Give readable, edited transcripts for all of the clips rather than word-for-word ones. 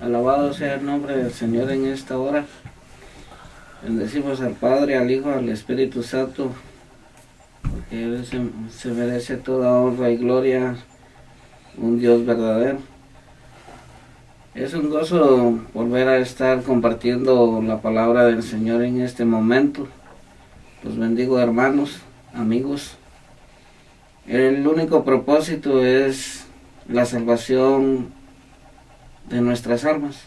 Alabado sea el nombre del Señor en esta hora. Bendecimos al Padre, al Hijo, al Espíritu Santo, porque Él se merece toda honra y gloria, un Dios verdadero. Es un gozo volver a estar compartiendo la palabra del Señor en este momento. Los bendigo, hermanos, amigos. El único propósito es la salvación de nuestras almas.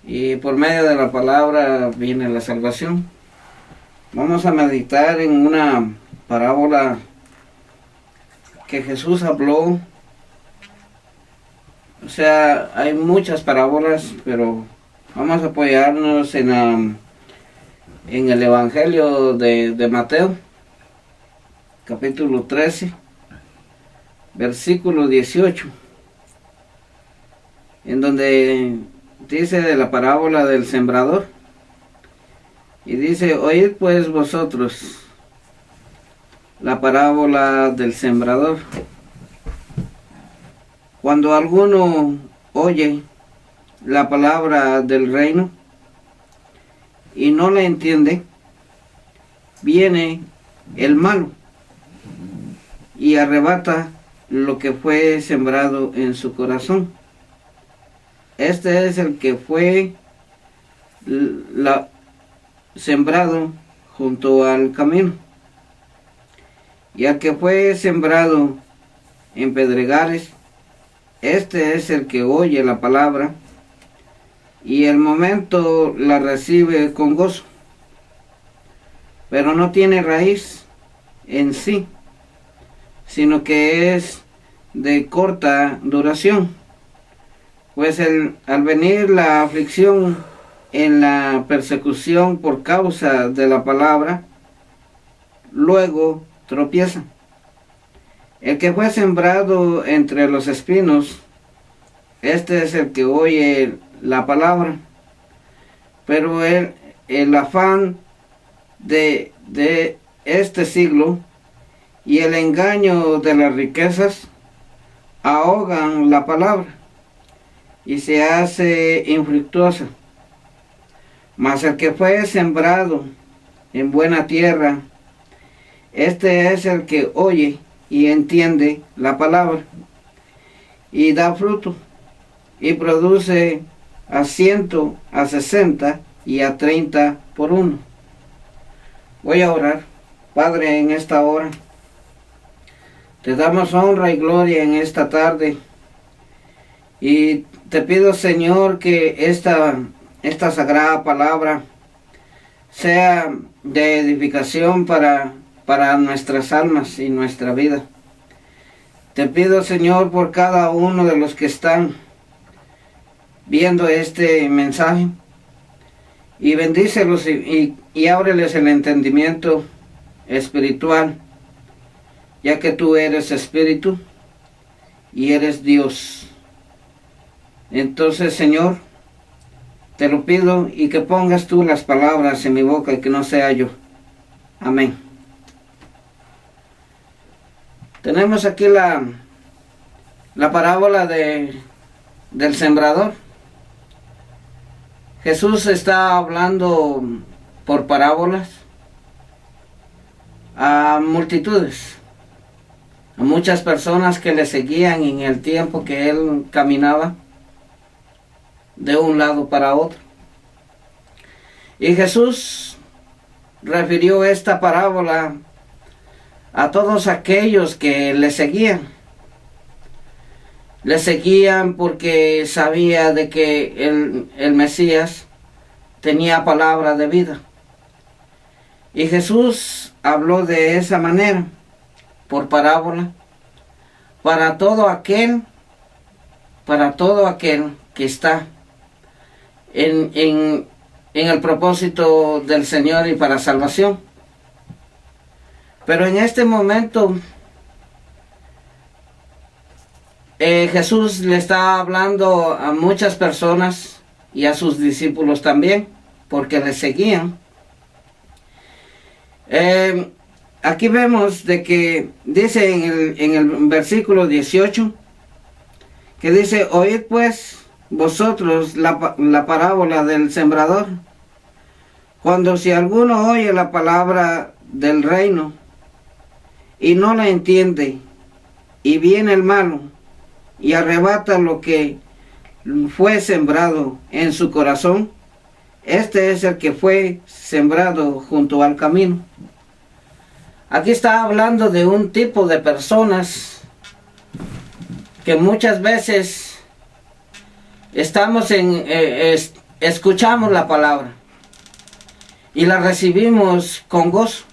Y por medio de la palabra viene la salvación. Vamos a meditar en una parábola que Jesús habló. O sea, hay muchas parábolas, pero vamos a apoyarnos en el Evangelio de Mateo, capítulo 13, versículo 18, en donde dice de la parábola del sembrador. Y dice: oíd pues vosotros la parábola del sembrador. Cuando alguno oye la palabra del reino y no la entiende, viene el malo y arrebata lo que fue sembrado en su corazón. Este es el que fue sembrado junto al camino. Y al que fue sembrado en pedregales, este es el que oye la palabra y al momento la recibe con gozo, pero no tiene raíz en sí, sino que es de corta duración. Pues al venir la aflicción en la persecución por causa de la palabra, luego tropieza. El que fue sembrado entre los espinos, este es el que oye la palabra, pero el afán de este siglo y el engaño de las riquezas ahogan la palabra y se hace infructuosa. Mas el que fue sembrado en buena tierra, este es el que oye y entiende la palabra, y da fruto, y produce a 100, a 60 y a 30 por uno. Voy a orar. Padre, en esta hora te damos honra y gloria en esta tarde, y te pido, Señor, que esta sagrada palabra sea de edificación para nuestras almas y nuestra vida. Te pido, Señor, por cada uno de los que están viendo este mensaje, y bendícelos y ábreles el entendimiento espiritual, ya que tú eres espíritu y eres Dios. Entonces, Señor, te lo pido, y que pongas tú las palabras en mi boca y que no sea yo. Amén. Tenemos aquí la parábola del sembrador. Jesús está hablando por parábolas a multitudes, a muchas personas que le seguían en el tiempo que él caminaba de un lado para otro. Y Jesús refirió esta parábola a todos aquellos que le seguían. Le seguían porque sabía de que el Mesías tenía palabra de vida. Y Jesús habló de esa manera, por parábola, para todo aquel que está en el propósito del Señor y para salvación. Pero en este momento Jesús le está hablando a muchas personas y a sus discípulos también, porque le seguían. Aquí vemos de que dice en el versículo 18, que dice: oíd pues vosotros la parábola del sembrador. Cuando si alguno oye la palabra del reino y no la entiende, y viene el malo y arrebata lo que fue sembrado en su corazón, este es el que fue sembrado junto al camino. Aquí está hablando de un tipo de personas que muchas veces estamos escuchamos la palabra y la recibimos con gozo,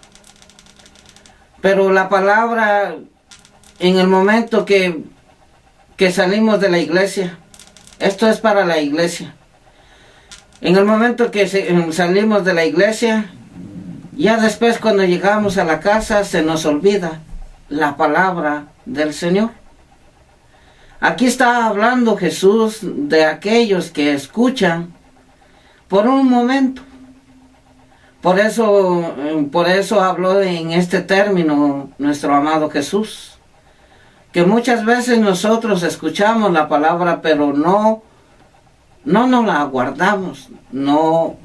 pero la palabra, en el momento que salimos de la iglesia, esto es para la iglesia, en el momento que salimos de la iglesia, ya después cuando llegamos a la casa se nos olvida la palabra del Señor. Aquí está hablando Jesús de aquellos que escuchan por un momento. Por eso habló en este término nuestro amado Jesús, que muchas veces nosotros escuchamos la palabra, pero no la guardamos, no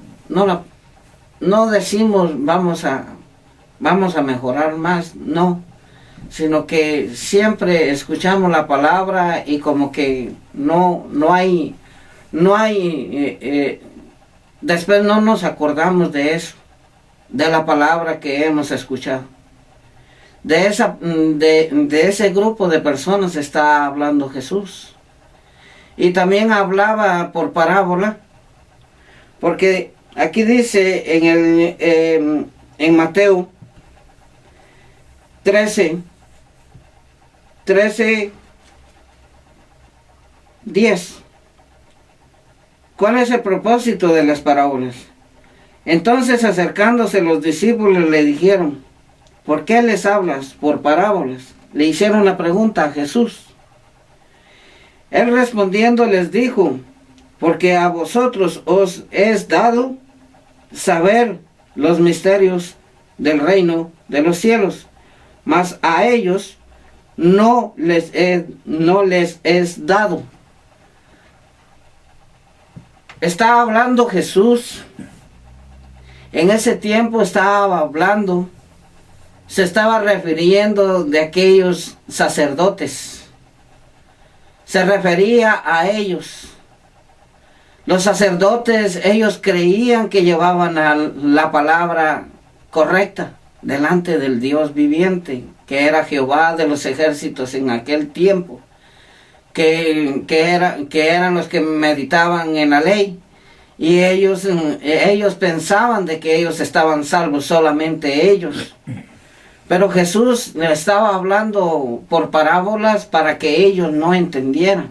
decimos vamos a mejorar más, no, sino que siempre escuchamos la palabra y como que no hay, después no nos acordamos de eso, de la palabra que hemos escuchado. De ese grupo de personas está hablando Jesús. Y también hablaba por parábola, porque aquí dice en Mateo 13, 10. ¿Cuál es el propósito de las parábolas? Entonces, acercándose los discípulos, le dijeron: ¿por qué les hablas por parábolas? Le hicieron la pregunta a Jesús. Él respondiendo les dijo: porque a vosotros os es dado saber los misterios del reino de los cielos, mas a ellos no les es dado. Estaba hablando Jesús. En ese tiempo estaba hablando, se estaba refiriendo de aquellos sacerdotes. Se refería a ellos. Los sacerdotes, ellos creían que llevaban la palabra correcta delante del Dios viviente, que era Jehová de los ejércitos en aquel tiempo, que eran los que meditaban en la ley. Y ellos pensaban de que ellos estaban salvos, solamente ellos. Pero Jesús estaba hablando por parábolas para que ellos no entendieran.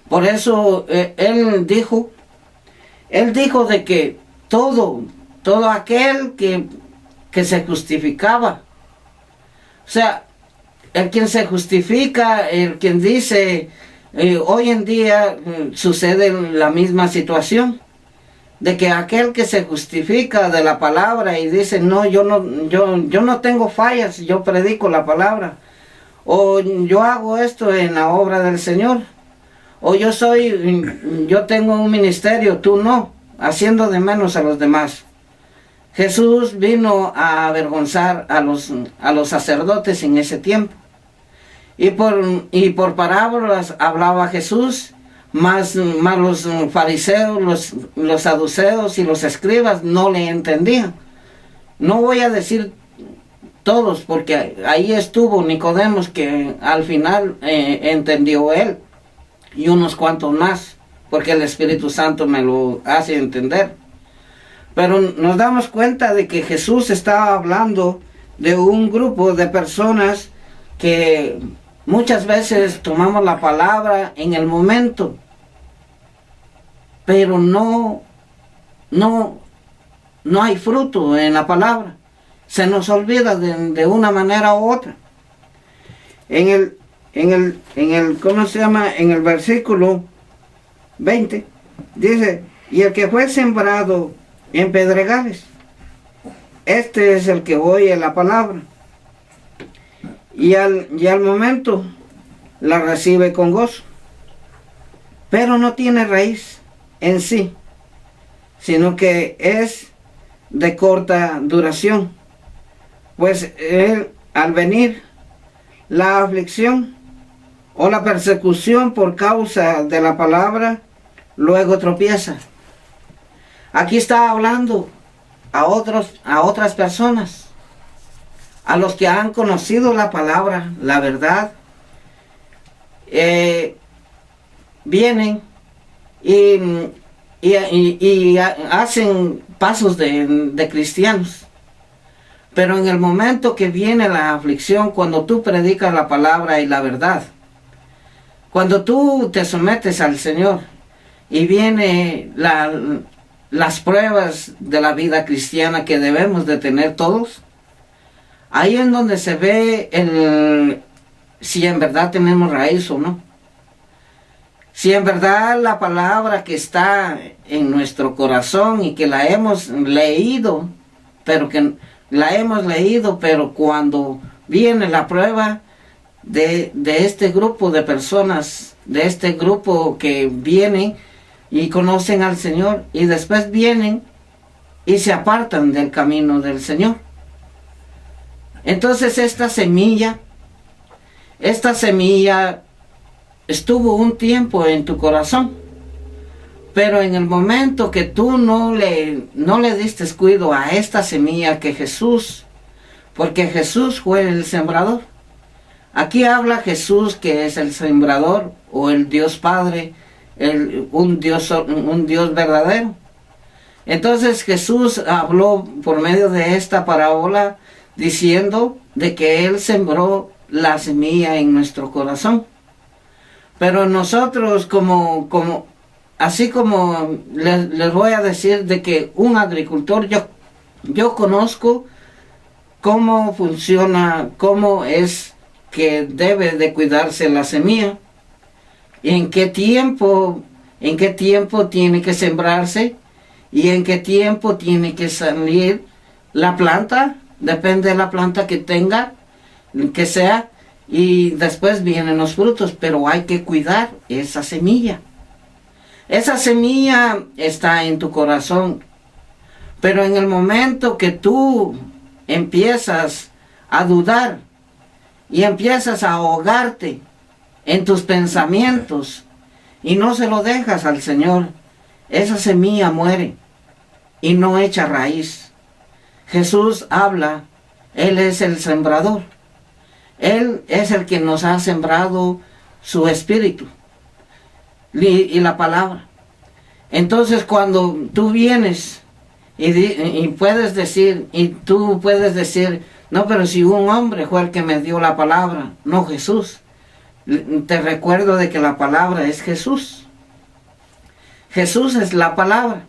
Por eso Él dijo de que todo aquel que se justificaba, o sea, el quien se justifica, el quien dice, hoy en día sucede la misma situación, de que aquel que se justifica de la palabra y dice, no, yo no tengo fallas, yo predico la palabra, o yo hago esto en la obra del Señor, o yo tengo un ministerio, tú no, haciendo de menos a los demás. Jesús vino a avergonzar a los sacerdotes en ese tiempo. Y por parábolas hablaba Jesús, más los fariseos, los saduceos y los escribas no le entendían. No voy a decir todos, porque ahí estuvo Nicodemos, que al final entendió él, y unos cuantos más, porque el Espíritu Santo me lo hace entender. Pero nos damos cuenta de que Jesús estaba hablando de un grupo de personas que muchas veces tomamos la palabra en el momento, pero no hay fruto en la palabra. Se nos olvida de una manera u otra. En el ¿cómo se llama? En el versículo 20 dice: y el que fue sembrado en pedregales, este es el que oye la palabra y al momento la recibe con gozo, pero no tiene raíz en sí, sino que es de corta duración. Pues al venir la aflicción o la persecución por causa de la palabra, luego tropieza. Aquí está hablando a otras personas, a los que han conocido la palabra, la verdad, vienen y hacen pasos de cristianos. Pero en el momento que viene la aflicción, cuando tú predicas la palabra y la verdad, cuando tú te sometes al Señor y viene las pruebas de la vida cristiana que debemos de tener todos, ahí es donde se ve si en verdad tenemos raíz o no. Si en verdad la palabra que está en nuestro corazón y que la hemos leído, pero cuando viene la prueba de este grupo de personas, de este grupo que vienen y conocen al Señor y después vienen y se apartan del camino del Señor. Entonces esta semilla estuvo un tiempo en tu corazón, pero en el momento que tú no le diste cuidado a esta semilla que Jesús, porque Jesús fue el sembrador. Aquí habla Jesús, que es el sembrador, o el Dios Padre, un Dios verdadero. Entonces Jesús habló por medio de esta parábola diciendo de que Él sembró la semilla en nuestro corazón. Pero nosotros así como les voy a decir de que un agricultor, yo conozco cómo funciona, cómo es que debe de cuidarse la semilla, en qué tiempo tiene que sembrarse y en qué tiempo tiene que salir la planta, depende de la planta que tenga, que sea, y después vienen los frutos, pero hay que cuidar esa semilla. Esa semilla está en tu corazón, pero en el momento que tú empiezas a dudar y empiezas a ahogarte en tus pensamientos y no se lo dejas al Señor, esa semilla muere y no echa raíz. Jesús habla, Él es el sembrador. Él es el que nos ha sembrado su espíritu y la palabra. Entonces cuando tú vienes y puedes decir, no, pero si un hombre fue el que me dio la palabra, no Jesús. Te recuerdo de que la palabra es Jesús. Jesús es la palabra.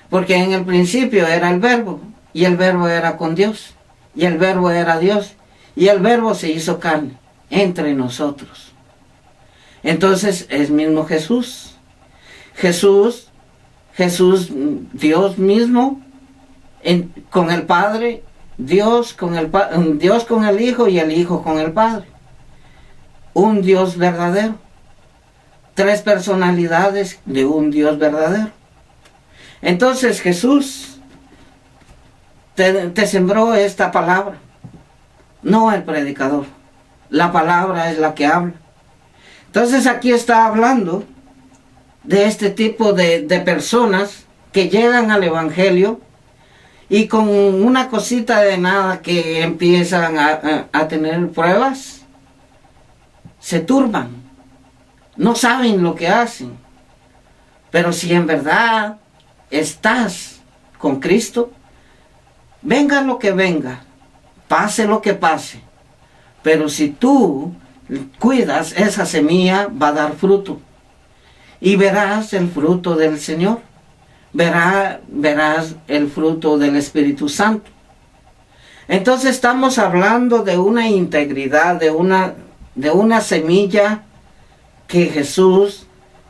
Porque en el principio era el verbo, y el verbo era con Dios, y el verbo era Dios. Y el verbo se hizo carne entre nosotros. Entonces es mismo Jesús. Jesús, Dios mismo, con el Padre, Dios con el Hijo y el Hijo con el Padre. Un Dios verdadero. 3 personalidades de un Dios verdadero. Entonces Jesús te sembró esta palabra. No el predicador. La palabra es la que habla. Entonces aquí está hablando de este tipo de personas que llegan al Evangelio y con una cosita de nada que empiezan a tener pruebas, se turban. No saben lo que hacen. Pero si en verdad estás con Cristo, venga lo que venga, pase lo que pase, pero si tú cuidas esa semilla, va a dar fruto y verás el fruto del Señor, verás el fruto del Espíritu Santo. Entonces estamos hablando de una integridad, de una semilla que Jesús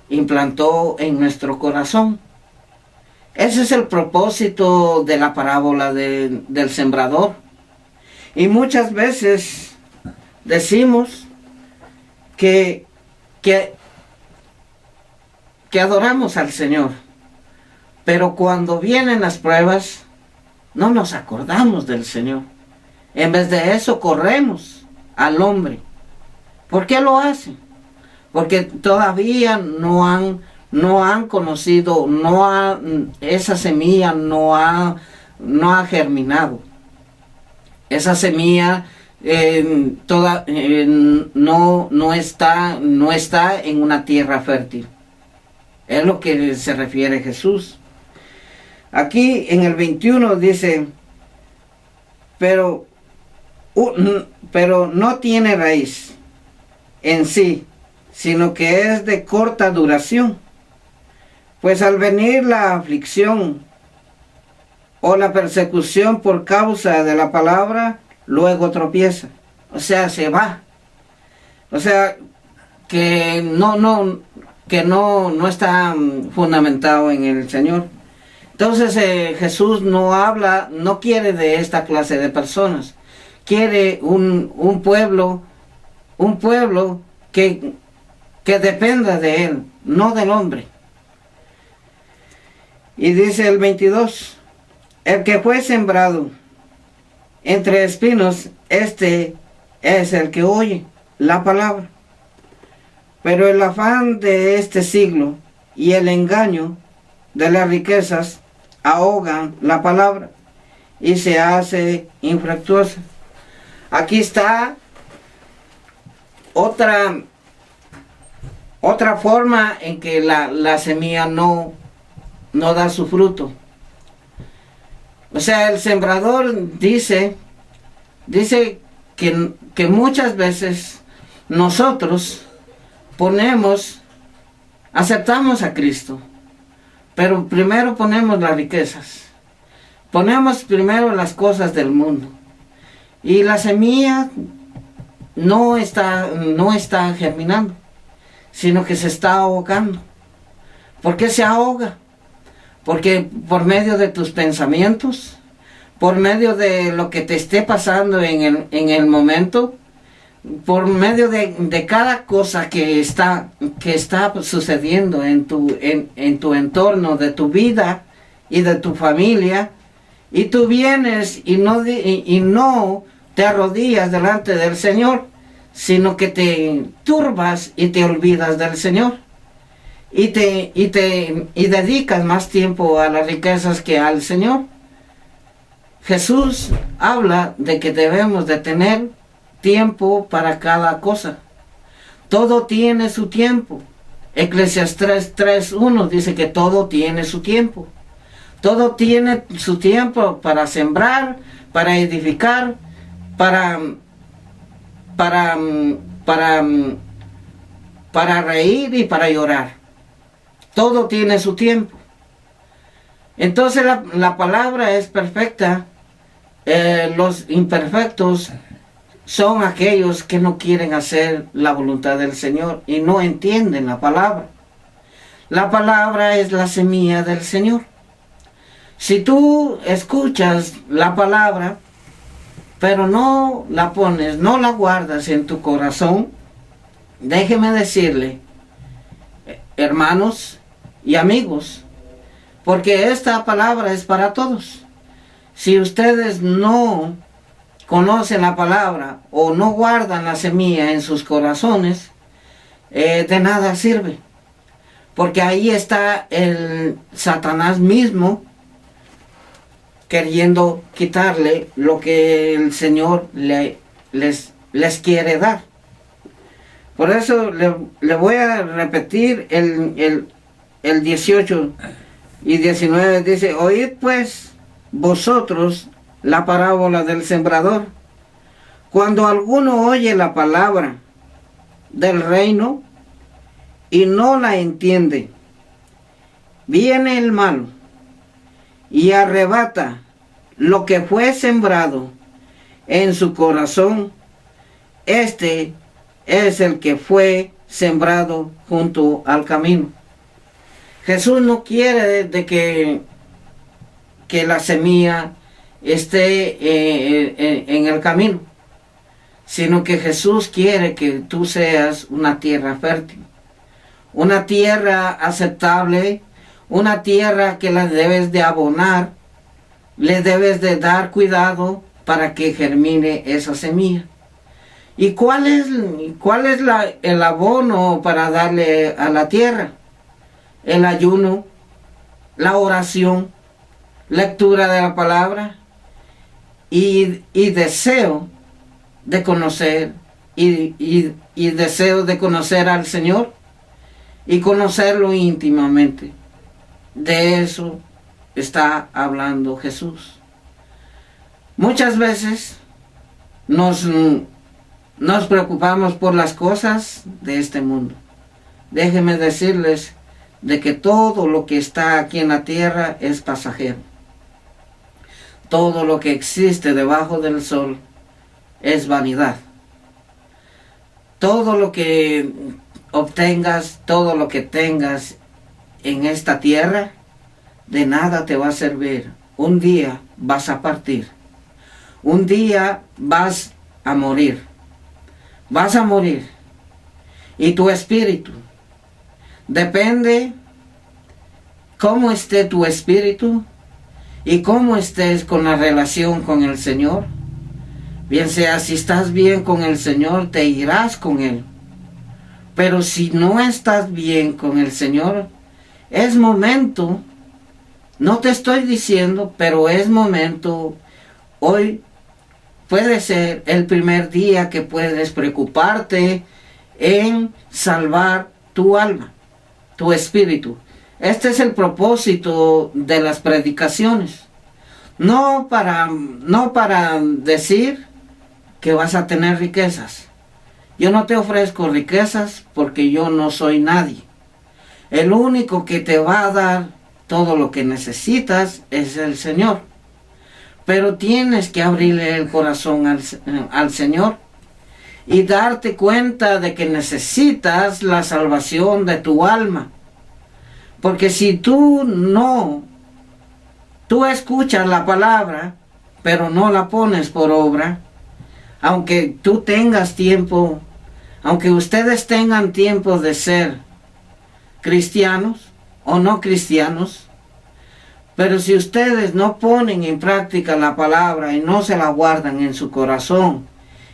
implantó en nuestro corazón. Ese es el propósito de la parábola del sembrador. Y muchas veces decimos que que adoramos al Señor, pero cuando vienen las pruebas, no nos acordamos del Señor. En vez de eso, corremos al hombre. ¿Por qué lo hacen? Porque todavía no han conocido, esa semilla no ha germinado. Esa semilla no está en una tierra fértil. Es lo que se refiere Jesús. Aquí en el 21 dice, pero no tiene raíz en sí, sino que es de corta duración. Pues al venir la aflicción o la persecución por causa de la palabra, luego tropieza. O sea, se va. O sea, que no está fundamentado en el Señor. Entonces Jesús no quiere de esta clase de personas. Quiere un pueblo que dependa de Él, no del hombre. Y dice el 22, el que fue sembrado entre espinos, este es el que oye la palabra. Pero el afán de este siglo y el engaño de las riquezas ahogan la palabra y se hace infructuosa. Aquí está otra forma en que la semilla no da su fruto. O sea, el sembrador dice que muchas veces nosotros aceptamos a Cristo, pero primero ponemos las riquezas, ponemos primero las cosas del mundo, y la semilla no está germinando, sino que se está ahogando. ¿Por qué se ahoga? Porque por medio de tus pensamientos, por medio de lo que te esté pasando en el momento, por medio de cada cosa que está sucediendo en tu entorno, de tu vida y de tu familia, y tú vienes y no te arrodillas delante del Señor, sino que te turbas y te olvidas del Señor. Y dedicas más tiempo a las riquezas que al Señor. Jesús habla de que debemos de tener tiempo para cada cosa. Todo tiene su tiempo. Eclesiastés 3:1 dice que todo tiene su tiempo. Todo tiene su tiempo para sembrar, para edificar, para reír y para llorar. Todo tiene su tiempo. Entonces la palabra es perfecta. Los imperfectos son aquellos que no quieren hacer la voluntad del Señor y no entienden la palabra. La palabra es la semilla del Señor. Si tú escuchas la palabra, pero no la pones, no la guardas en tu corazón, déjeme decirle, hermanos y amigos, porque esta palabra es para todos. Si ustedes no conocen la palabra o no guardan la semilla en sus corazones, de nada sirve, porque ahí está el Satanás mismo queriendo quitarle lo que el Señor les quiere dar. Por eso le voy a repetir el 18 y 19, dice, oíd pues vosotros la parábola del sembrador. Cuando alguno oye la palabra del reino y no la entiende, viene el malo y arrebata lo que fue sembrado en su corazón. Este es el que fue sembrado junto al camino. Jesús no quiere de que la semilla esté en el camino, sino que Jesús quiere que tú seas una tierra fértil, una tierra aceptable, una tierra que la debes de abonar, le debes de dar cuidado para que germine esa semilla. ¿Y cuál es el abono para darle a la tierra? El ayuno, la oración, lectura de la palabra y deseo de conocer y deseo de conocer al Señor y conocerlo íntimamente. De eso está hablando Jesús. Muchas veces nos preocupamos por las cosas de este mundo. Déjenme decirles de que todo lo que está aquí en la tierra es pasajero. Todo lo que existe debajo del sol es vanidad. Todo lo que obtengas, todo lo que tengas en esta tierra, de nada te va a servir. Un día vas a partir. Un día vas a morir. Vas a morir. Y tu espíritu, depende cómo esté tu espíritu y cómo estés con la relación con el Señor. Bien sea, si estás bien con el Señor, te irás con Él. Pero si no estás bien con el Señor, es momento, no te estoy diciendo, pero es momento, hoy puede ser el primer día que puedes preocuparte en salvar tu alma, tu espíritu. Este es el propósito de las predicaciones. No para decir que vas a tener riquezas. Yo no te ofrezco riquezas porque yo no soy nadie. El único que te va a dar todo lo que necesitas es el Señor. Pero tienes que abrirle el corazón al Señor y darte cuenta de que necesitas la salvación de tu alma. Porque si tú escuchas la palabra, pero no la pones por obra, aunque tú tengas tiempo, aunque ustedes tengan tiempo de ser cristianos o no cristianos, pero si ustedes no ponen en práctica la palabra y no se la guardan en su corazón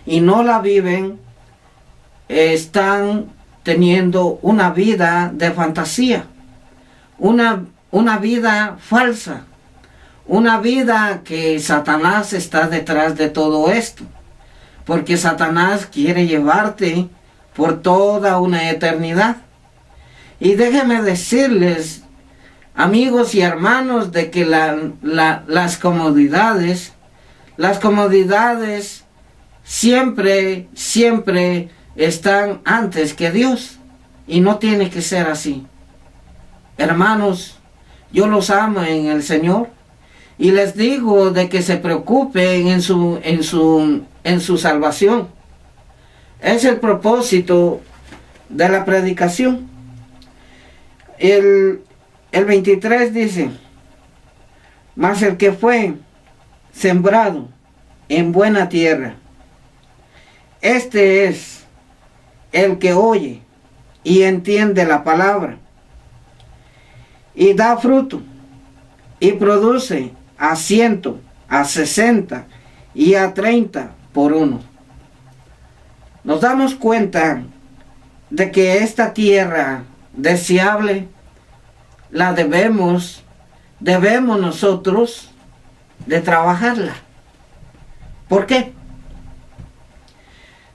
y no la viven, están teniendo una vida de fantasía, una vida falsa, una vida que Satanás está detrás de todo esto, porque Satanás quiere llevarte por toda una eternidad. Y déjenme decirles, amigos y hermanos, de que las comodidades siempre están antes que Dios, y no tiene que ser así. Hermanos, yo los amo en el Señor y les digo de que se preocupen en su salvación. Es el propósito de la predicación. El 23 dice: mas el que fue sembrado en buena tierra, este es el que oye y entiende la palabra, y da fruto, y produce a 100, a 60 y a 30 por uno. Nos damos cuenta de que esta tierra deseable la debemos nosotros de trabajarla. ¿Por qué?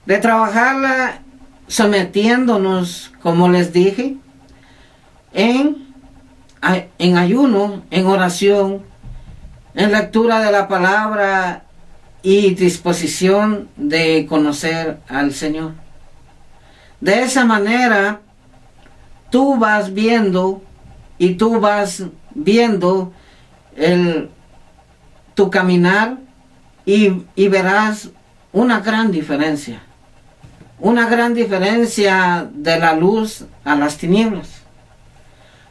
De trabajarla sometiéndonos, como les dije, en ayuno, en oración, en lectura de la palabra y disposición de conocer al Señor. De esa manera, tú vas viendo tu caminar y verás una gran diferencia de la luz a las tinieblas.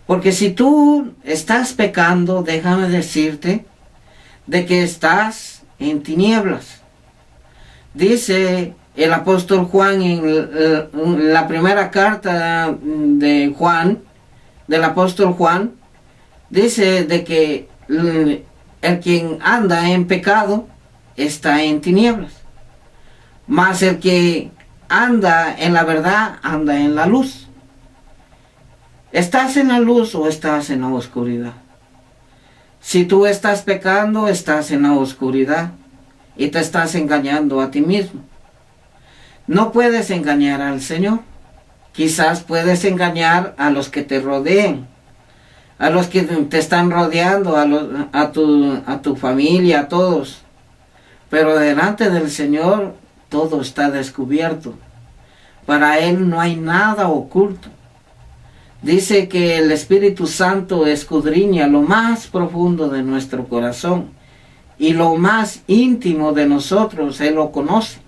Porque si tú estás pecando, déjame decirte de que estás en tinieblas. Dice el apóstol Juan en la primera carta de Juan, del apóstol Juan, dice de que el quien anda en pecado está en tinieblas, mas el que anda en la verdad anda en la luz. ¿Estás en la luz o estás en la oscuridad? Si tú estás pecando, estás en la oscuridad y te estás engañando a ti mismo. No puedes engañar al Señor. Quizás puedes engañar a los que te rodeen, a los que te están rodeando, a tu familia, a todos. Pero delante del Señor todo está descubierto. Para Él no hay nada oculto. Dice que el Espíritu Santo escudriña lo más profundo de nuestro corazón y lo más íntimo de nosotros, Él lo conoce.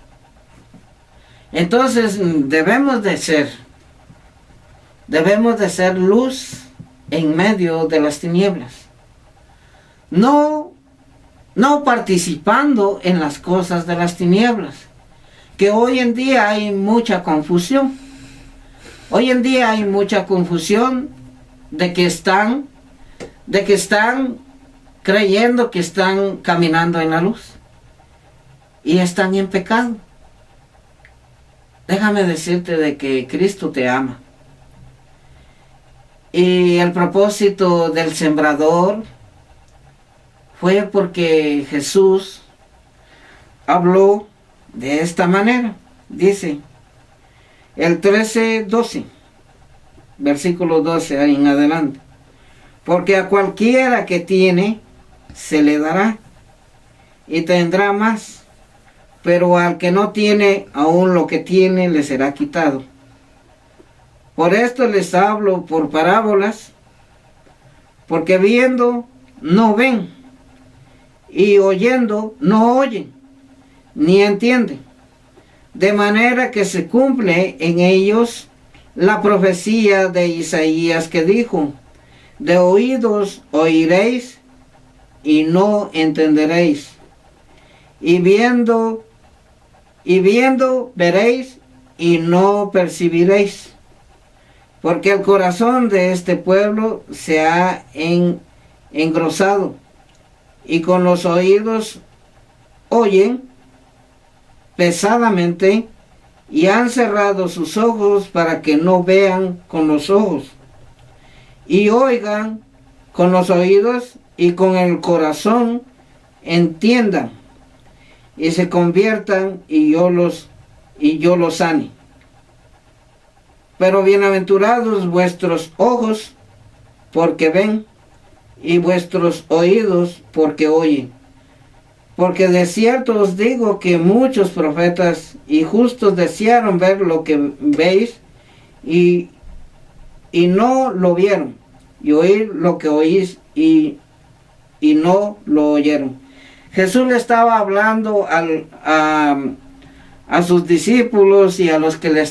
Entonces debemos de ser luz en medio de las tinieblas. No participando en las cosas de las tinieblas, que hoy en día hay mucha confusión. Hoy en día hay mucha confusión de que están creyendo que están caminando en la luz y están en pecado. Déjame decirte de que Cristo te ama. Y el propósito del sembrador fue porque Jesús habló de esta manera. Dice el 13:12, versículo 12 ahí en adelante. Porque a cualquiera que tiene, se le dará y tendrá más. Pero al que no tiene, aún lo que tiene le será quitado. Por esto les hablo por parábolas, porque viendo no ven, y oyendo no oyen, ni entienden. De manera que se cumple en ellos la profecía de Isaías que dijo: de oídos oiréis y no entenderéis, y viendo veréis y no percibiréis, porque el corazón de este pueblo se ha engrosado, y con los oídos oyen pesadamente, y han cerrado sus ojos para que no vean con los ojos, y oigan con los oídos, y con el corazón entiendan, y se conviertan, y yo los sane. Pero bienaventurados vuestros ojos, porque ven, y vuestros oídos, porque oyen. Porque de cierto os digo que muchos profetas y justos desearon ver lo que veis, y no lo vieron, y oír lo que oís, y no lo oyeron. Jesús le estaba hablando a sus discípulos y a los que le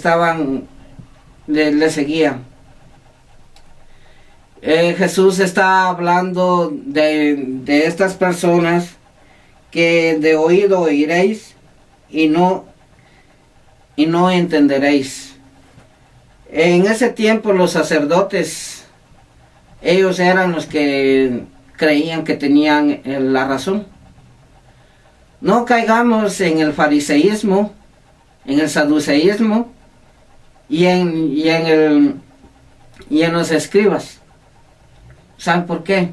seguían. Jesús está hablando de estas personas que de oído oiréis y no entenderéis. En ese tiempo los sacerdotes, ellos eran los que creían que tenían la razón. No caigamos en el fariseísmo, en el saduceísmo y en los escribas. ¿Saben por qué?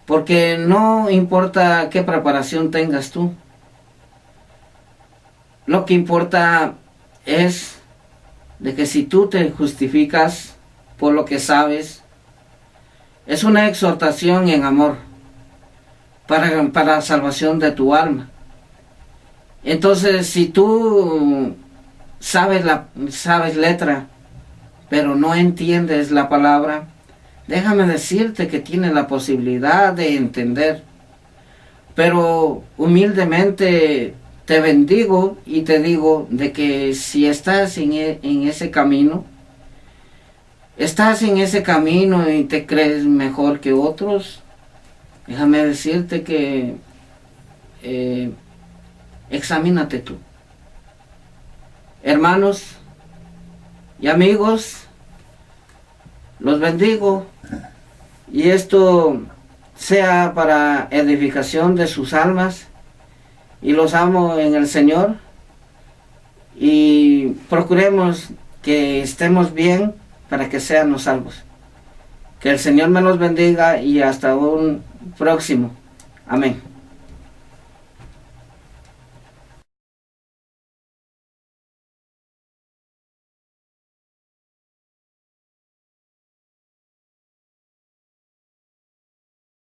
Porque no importa qué preparación tengas tú. Lo que importa es de que si tú te justificas por lo que sabes, es una exhortación en amor para la salvación de tu alma. Entonces, si tú sabes letra, pero no entiendes la palabra, déjame decirte que tienes la posibilidad de entender. Pero humildemente te bendigo y te digo de que si estás en ese camino, y te crees mejor que otros, déjame decirte que examínate tú. hermanos y amigos, los bendigo y esto sea para edificación de sus almas, y los amo en el Señor, y procuremos que estemos bien para que seamos salvos. Que el Señor me los bendiga y hasta un próximo. Amén.